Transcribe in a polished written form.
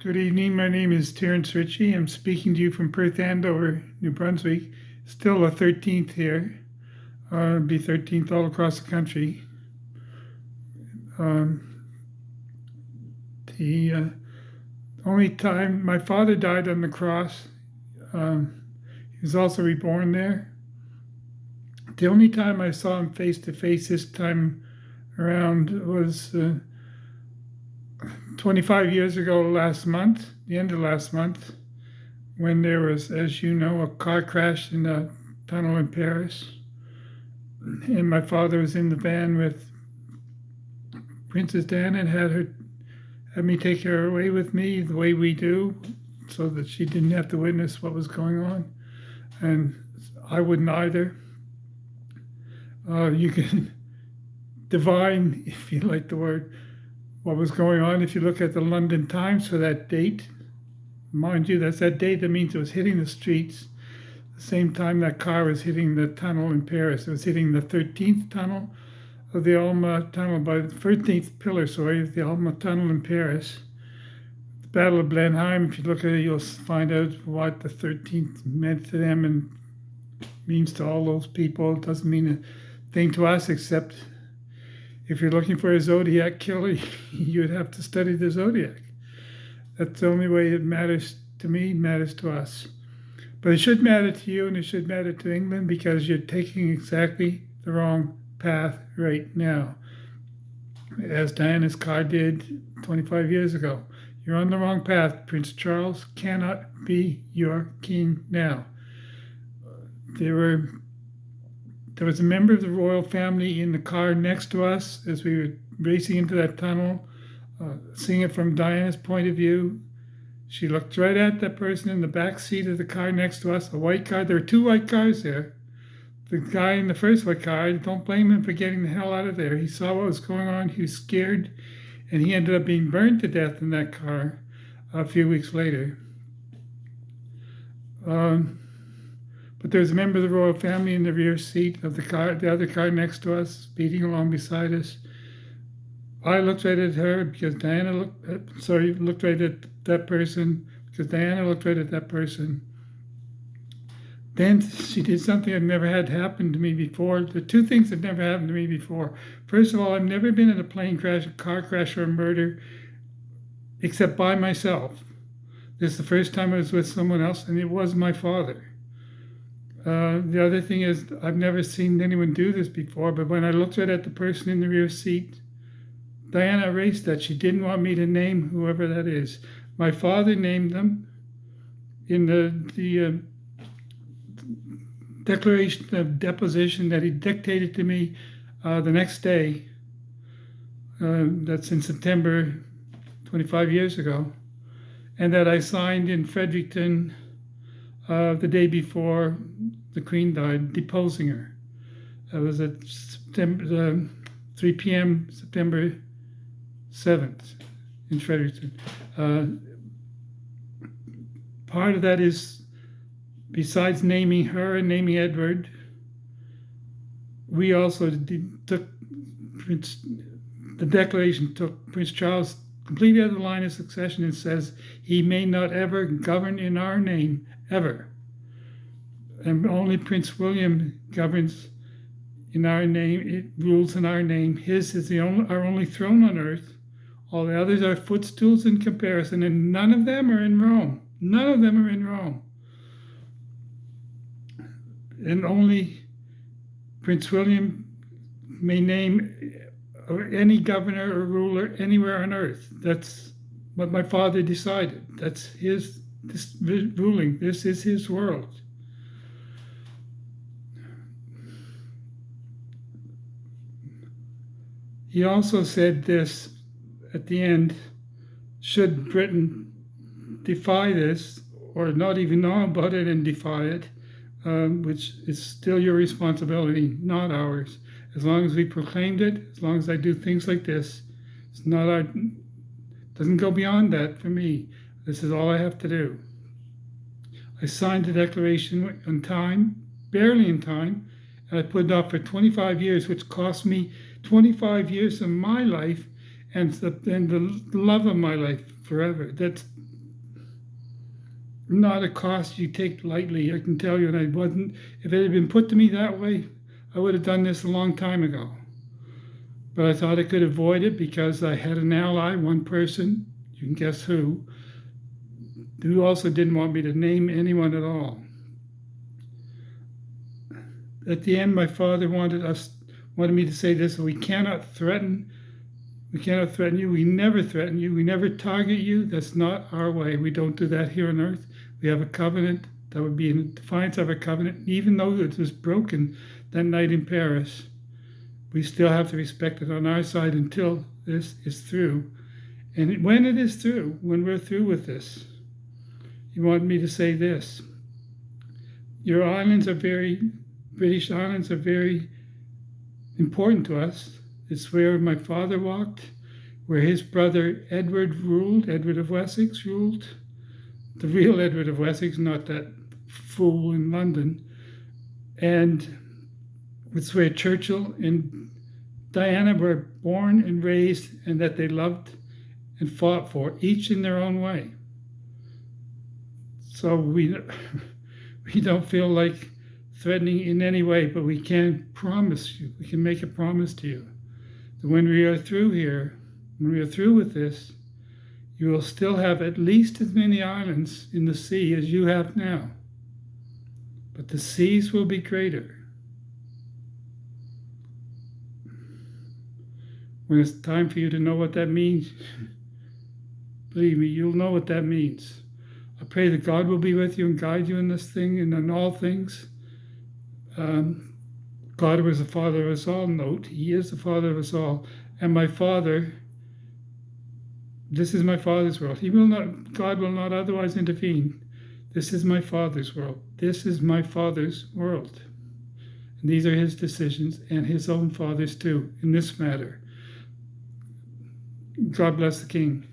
Good evening. My name is Terrence Ritchie. I'm speaking to you from Perth Andover, New Brunswick. Still a 13th here. Be 13th all across the country. Um, the only time my father died on the cross, he was also reborn there. The only time I saw him face to face this time around was 25 years ago last month, the end of last month, when there was, as you know, a car crash in a tunnel in Paris. And my father was in the van with Princess Diana and had me take her away with me the way we do, so that she didn't have to witness what was going on. And I wouldn't either. You can divine, if you like the word, what was going on if you look at the London Times for that date. Mind you, that's that date that means it was hitting the streets the same time that car was hitting the tunnel in Paris. It was hitting the 13th tunnel of the Alma Tunnel, by the 13th pillar, of the Alma Tunnel in Paris. The Battle of Blenheim, if you look at it, you'll find out what the 13th meant to them and means to all those people. It doesn't mean a thing to us, except if you're looking for a Zodiac killer, you'd have to study the Zodiac. That's the only way it matters to me, matters to us. But it should matter to you and it should matter to England, because you're taking exactly the wrong path right now, as Diana's car did 25 years ago. You're on the wrong path. Prince Charles cannot be your king now. There was a member of the royal family in the car next to us as we were racing into that tunnel, seeing it from Diana's point of view. She looked right at that person in the back seat of the car next to us, a white car. There were two white cars there. The guy in the first white car, I don't blame him for getting the hell out of there. He saw what was going on. He was scared, and he ended up being burned to death in that car a few weeks later. But there was a member of the royal family in the rear seat of the car, the other car next to us, speeding along beside us. I looked right at her because Diana looked right at that person because Diana looked right at that person. Then she did something that never had happened to me before. The two things that never happened to me before. First of all, I've never been in a plane crash, a car crash, or a murder, except by myself. This is the first time I was with someone else, and it was my father. The other thing is, I've never seen anyone do this before, but when I looked right at the person in the rear seat, Diana erased that. She didn't want me to name whoever that is. My father named them in the declaration of deposition that he dictated to me the next day. That's in September 25 years ago. And that I signed in Fredericton the day before the Queen died, deposing her. That was at 3 p.m. September 7th in Fredericton. Part of that is, besides naming her and naming Edward, we also took the declaration took Prince Charles completely out of the line of succession and says he may not ever govern in our name, ever. And only Prince William governs in our name, it rules in our name. His is our only throne on earth. All the others are footstools in comparison, and none of them are in Rome. None of them are in Rome. And only Prince William may name any governor or ruler anywhere on earth. That's what my father decided. That's his ruling. This is his world. He also said this at the end: should Britain defy this, or not even know about it and defy it, which is still your responsibility, not ours. As long as we proclaimed it, as long as I do things like this, it's not our, doesn't go beyond that for me. This is all I have to do. I signed the declaration on time, barely in time, and I put it off for 25 years, which cost me 25 years of my life and the love of my life forever. not a cost you take lightly. I can tell you, and I wasn't. If it had been put to me that way, I would have done this a long time ago. But I thought I could avoid it because I had an ally, one person, you can guess who also didn't want me to name anyone at all. At the end, my father wanted me to say this: we cannot threaten you. We never threaten you. We never target you. That's not our way. We don't do that here on earth. We have a covenant that would be in defiance of a covenant. Even though it was broken that night in Paris, we still have to respect it on our side until this is through. And when it is through, when we're through with this, you want me to say this: your islands are British islands are very important to us. It's where my father walked, where his brother Edward of Wessex ruled. The real Edward of Wessex, not that fool in London. And it's where Churchill and Diana were born and raised, and that they loved and fought for, each in their own way. So we don't feel like threatening in any way, but we can promise you, we can make a promise to you that when we are through here, when we are through with this, you will still have at least as many islands in the sea as you have now. But the seas will be greater. When it's time for you to know what that means, believe me, you'll know what that means. I pray that God will be with you and guide you in this thing and in all things. God was the Father of us all. Note, He is the Father of us all. And my Father, this is my Father's world. God will not otherwise intervene. This is my Father's world. This is my Father's world. And these are His decisions and His own Father's too in this matter. God bless the King.